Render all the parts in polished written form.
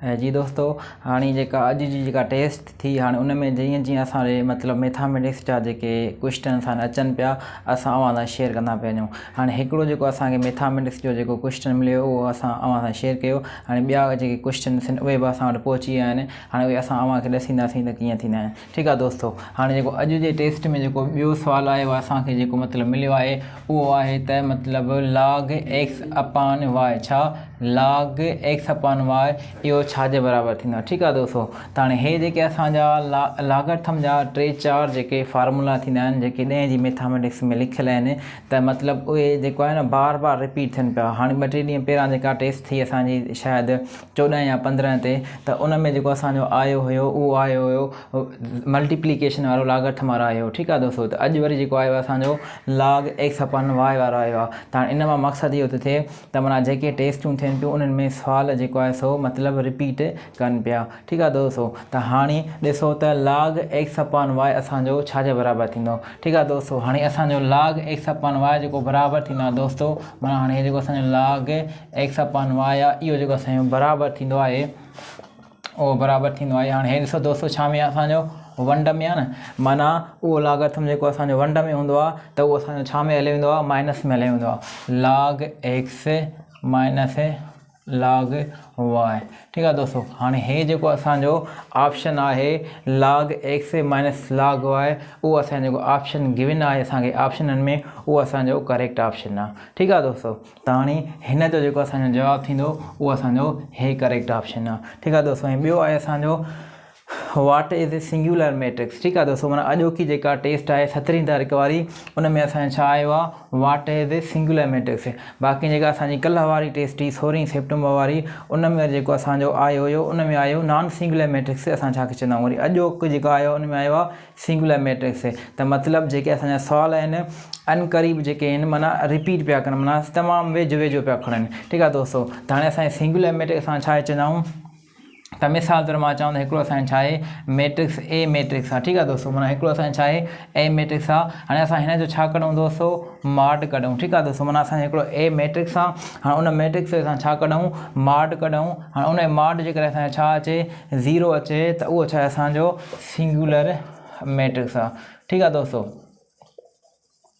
जी दोस्तों, हाणे जेका अॼु जी जेका टेस्ट थी हाणे उन में जीअं जीअं असांजे मतिलबु मैथामेटिक्स जा जेके क्वेश्चन असां अचनि पिया असां अव्हां सां शेयर कंदा पिया वञूं। हाणे हिकिड़ो जेको असांखे मैथामेटिक्स जो जेको क्वेश्चन मिलियो उहो असां अव्हां सां शेयर कयो। हाणे ॿिया जेके क्वेश्चन आहिनि उहे बि असां वटि पहुची विया आहिनि। हाणे उहे असां अव्हांखे ॾसींदासीं त कीअं थींदा आहिनि। ठीकु आहे दोस्तों, हाणे जेको अॼु जे टेस्ट में जेको ॿियो सुवालु आयो आहे असांखे जेको मतिलबु मिलियो आहे उहो आहे त मतिलबु log x अपॉन y, छा log x अपॉन y इहो छाजे बराबरि थींदो आहे। ठीकु आहे दोस्तों, त हाणे हे जेके असांजा लागर्थम जा 3-4 जेके फार्मूला थींदा आहिनि जेके 10 जी मैथामेटिक्स में लिखियल आहिनि त मतिलबु उहे जेको आहे न बार बार रिपीट थियनि पिया। हाणे 2-3 ॾींहं पहिरां जेका टेस्ट थी असांजी शायदि 14 या 15 ते, त उन में जेको असांजो आयो हुयो उहो आयो हुयो मल्टीप्लिकेशन वारो लागर्थम वारो आयो। ठीकु आहे दोस्तों, त अॼु वरी जेको आयो आहे असांजो log x अपॉन y वारो आयो आहे। त हाणे इन मां मक़सदु इहो थो थिए त माना जेके टेस्टूं थियनि पियूं उन्हनि में सुवाल जेको आहे सो मतिलबु रिपीट कनि पिया। ठीकु आहे दोस्तों, त हाणे ॾिसो त log x अपॉन y असांजो छाजे बराबरि थींदो। ठीकु आहे दोस्तों, हाणे असांजो log x अपॉन y जेको बराबरि थींदो आहे दोस्तों, माना हाणे जेको असांजो log x अपॉन y आहे इहो जेको असांजो बराबरि थींदो आहे उहो बराबरि थींदो आहे। हाणे हे ॾिसो दोस्तों, छा में आहे असांजो वंड में आहे न, माना उहो लागर्थम जेको असांजो वंड में हूंदो आहे त उहो असांजो छा में हली वेंदो आहे, माइनस में हली वेंदो आहे, log x minus log y। ठीकु आहे दोस्तों, हाणे हे जेको असांजो ऑप्शन आहे log x minus log y उहो असांजो जेको ऑप्शन गिवन आहे असांखे ऑप्शननि में उहो असांजो करेक्ट ऑप्शन आहे। ठीकु आहे दोस्तों, त हाणे हिन जो जेको असांजो जवाबु थींदो उहो असांजो हे करेक्ट ऑप्शन आहे। ठीकु आहे दोस्तों, ऐं ॿियो आहे असांजो what is a singular matrix. ठीकु आहे दोस्तों, माना अॼोकी जेका टेस्ट आहे 17 तारीख़ वारी उन में असांजो छा आयो आहे, what is a singular matrix. बाक़ी जेका असांजी कल्ह वारी टेस्ट हुई 16 सेप्टेम्बर वारी उन में जेको असांजो आयो हुयो उन में आयो नॉन सिंगुलर मैट्रिक्स असां छा चवंदा आहियूं। वरी अॼोको जेको आयो उन में आयो आहे सिंगुलर मैट्रिक्स। त मतिलबु जेके असांजा सुवाल आहिनि अनक़रीब जेके आहिनि माना रिपीट पिया कनि, माना तमामु वेझो पिया खणनि। ठीकु आहे दोस्तों, त हाणे असांजे सिंगुलर मैट्रिक्स असां छा चवंदा आहियूं, त मिसाल तौरु मां चवां त हिकिड़ो असांजो छा आहे मैट्रिक्स ए मैट्रिक्स आहे। ठीकु आहे दोस्तों, माना हिकिड़ो असांजो छा आहे ए मैट्रिक्स आहे। हाणे असां हिन जो छा कढूं दोस्तों, मॉड कढूं। ठीकु आहे दोस्तों, माना असांजो हिकिड़ो ए मैट्रिक्स आहे। हाणे उन मैट्रिक्स जो असां छा कढूं, मॉड कढूं। हाणे उन मॉड जे करे असांजो छा अचे 0 अचे त उहो छा आहे असांजो सिंगुलर मैट्रिक्स आहे। ठीकु आहे दोस्तों,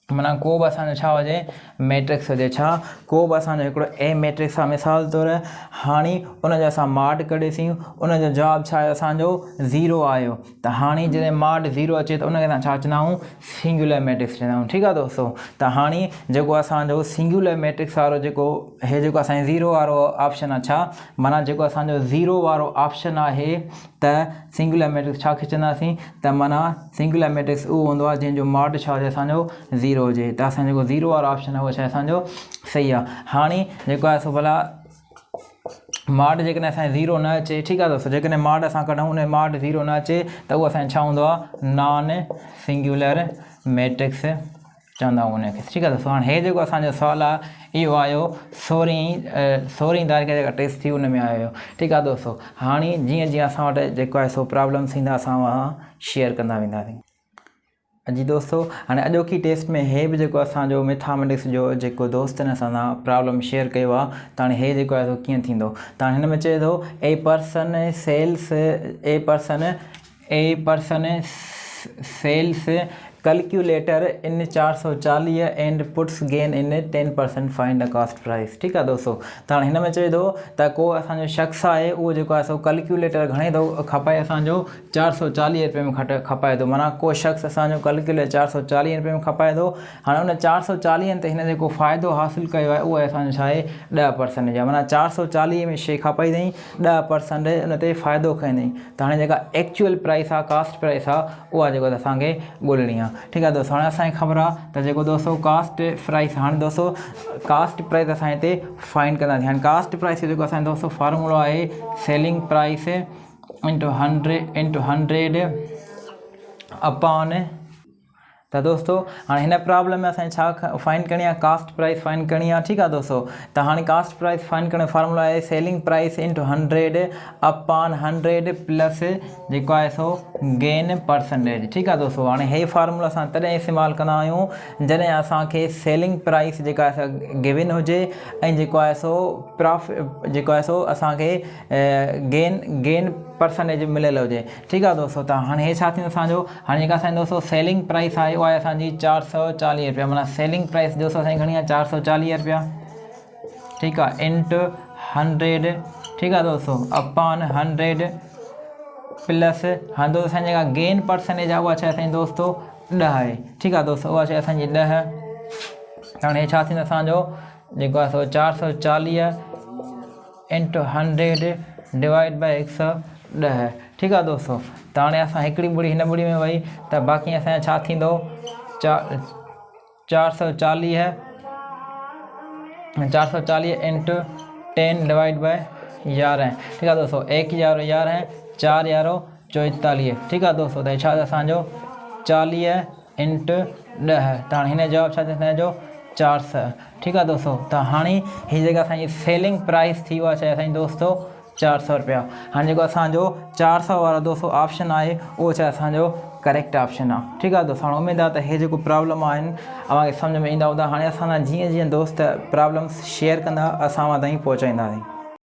माना को बि असांजो छा हुजे मैट्रिक्स हुजे, छा को बि असांजो हिकिड़ो ए मैट्रिक्स आहे मिसाल तौरु। हाणे उनजो असां मॉड कढीसीं, उनजो जवाबु छा आहे असांजो 0 आयो। त हाणे जॾहिं मॉड 0 अचे त उनखे असां छा चवंदा आहियूं, सिंगुलर मैट्रिक्स चवंदा आहियूं। ठीकु आहे दोस्तों, त हाणे जेको असांजो सिंगुलर मैट्रिक्स वारो जेको हे जेको असांजो 0 वारो ऑप्शन आहे, छा माना जेको असांजो 0 वारो ऑप्शन आहे त सिंगुलर मैट्रिक्स छा चवंदासीं, त माना सिंगुलर मैट्रिक्स उहो हूंदो आहे जंहिंजो मॉड छा हुजे असांजो 0 हुजे। त असांजो जेको 0 वारो ऑप्शन आहे उहो छा असांजो सही आहे। हाणे जेको आहे सो भला मॉड जेकॾहिं असांजो 0 न अचे, ठीकु आहे दोस्तों, जेकॾहिं मॉड असां कढूं उन मॉड 0 न अचे त उहो असांजो छा हूंदो आहे नॉन सिंगुलर मैट्रिक्स चवंदा आहियूं उनखे। ठीकु आहे दोस्तों, हाणे हे जेको असांजो सुवालु आहे इहो आयो 16 तारीख़ जेका टेस्ट थी उन में आयो। ठीकु आहे दोस्तों, हाणे जीअं जीअं असां वटि जेको आहे सो प्रॉब्लम्स ईंदा असां उहा शेयर कंदा वेंदासीं। जी दोस्तों, हाणे अॼोकी टेस्ट में हे बि जेको असांजो मैथामेटिक्स जो जेको दोस्तनि असां सां प्रॉब्लम शेयर कयो आहे त हाणे हे जेको आहे कीअं थींदो। त हाणे हिन में चए थो ए पर्सन सेल्स कैलकुलेटर इन 440 and puts gain in 10% find the cost price. ठीकु आहे दोस्तों, त हाणे हिन में चए थो त को असांजो शख़्स आहे उहो जेको आहे सो कैलकुलेटर घणे थो खपाए असांजो 440 रुपए में खपाए थो। माना को शख़्स असांजो कैलकुलेटर 440 रुपए में खपाए थो। हाणे उन 440 ते हिन जेको फ़ाइदो हासिलु कयो आहे उहो असांजो छा आहे 10% जा, माना 440 में शइ खपाई अथई 10% उन ते फ़ाइदो खईंदई। त हाणे जेका एक्चुअल प्राइस आहे कॉस्ट प्राइस आहे उहा जेको असांखे ॻोल्हणी आहे। ठीकु आहे दोस्तों, हाणे असांखे ख़बर आहे त जेको दोस्तों कास्ट प्राइस, हाणे दोस्तों कास्ट प्राइस असां हिते फाइंड कंदासीं। हाणे कास्ट प्राइस जो जेको असांजो दोस्तों फार्मूलो आहे सेलिंग प्राइस इंटू 100 अपॉन त दोस्तों हाँ हिन प्रॉब्लम में असांखे छा फाइंड करनी है, कास्ट प्राइस फाइंड करनी है। ठीक है दोस्तों, तो हाँ कास्ट प्राइस फाइंड करने फार्मूला है selling price into 100 upon 100 plus जो है सो गेन परसेंटेज। ठीक है दोस्तों, हाँ ये फार्मूला असां तॾहिं इस्तेमालु कंदा आहियूं जॾहिं असांखे सेलिंग प्राइस जेका गिवन हुजे ऐं जेको आहे सो प्रॉफिट जेको आहे सो असांखे गेन परसेंटेज मिलियल हुजे। ठीक है दोस्तों, तो हाँ ये छा थींदो असांजो, हाँ जेका असांजी दोस्तों सेलिंग प्राइस आहे उहा आहे असांजी 440 रुपया, माना सेलिंग प्राइस दोस्तों असांजी घणी आहे 440 रुपया। ठीक है, इंटू 100। ठीक है दोस्तों, अपॉन 100 प्लस हाँ दोस्तों असांजी जेका गेन परसेंटेज आहे उहा छा असांजी दोस्तों 10 आहे। ठीक है दोस्तों, उहा छा असांजी 10। हाणे हे छा थींदो असांजो जेको आहे सो 440 इंटू 100 डिवाइड बाय 110। ठीक है दोस्तों, तो हाँ असां हिकिड़ी ॿुड़ी हिन ॿुड़ी में वही तो बाक़ी असांजो छा थींदो 440 इंटू 10 डिवाइड बाय 11। ठीक है दोस्तों, 1 यारो 11 4 यारो 44। ठीक है दोस्तों, तो छा असांजो 40 इंटू 10, तो हाँ हिन जवाब छा असांजो 400। ठीक है दोस्तों, तो हाँ ही जेका असांजी सेलिंग प्राइस थी उहा छा असांजी दोस्तों 400 रुपया। हाँ जो असो 400 वाला दोस्तों ऑप्शन है वो असो करेक्ट ऑप्शन है। ठीक है दोस्तों, उम्मीद है ये जो प्रॉब्लम समझ में ईंदा हूंदा। हाँ असां जी दोस्त प्रॉब्लम्स शेयर कंदा असां ताईं पहुचाईंदा।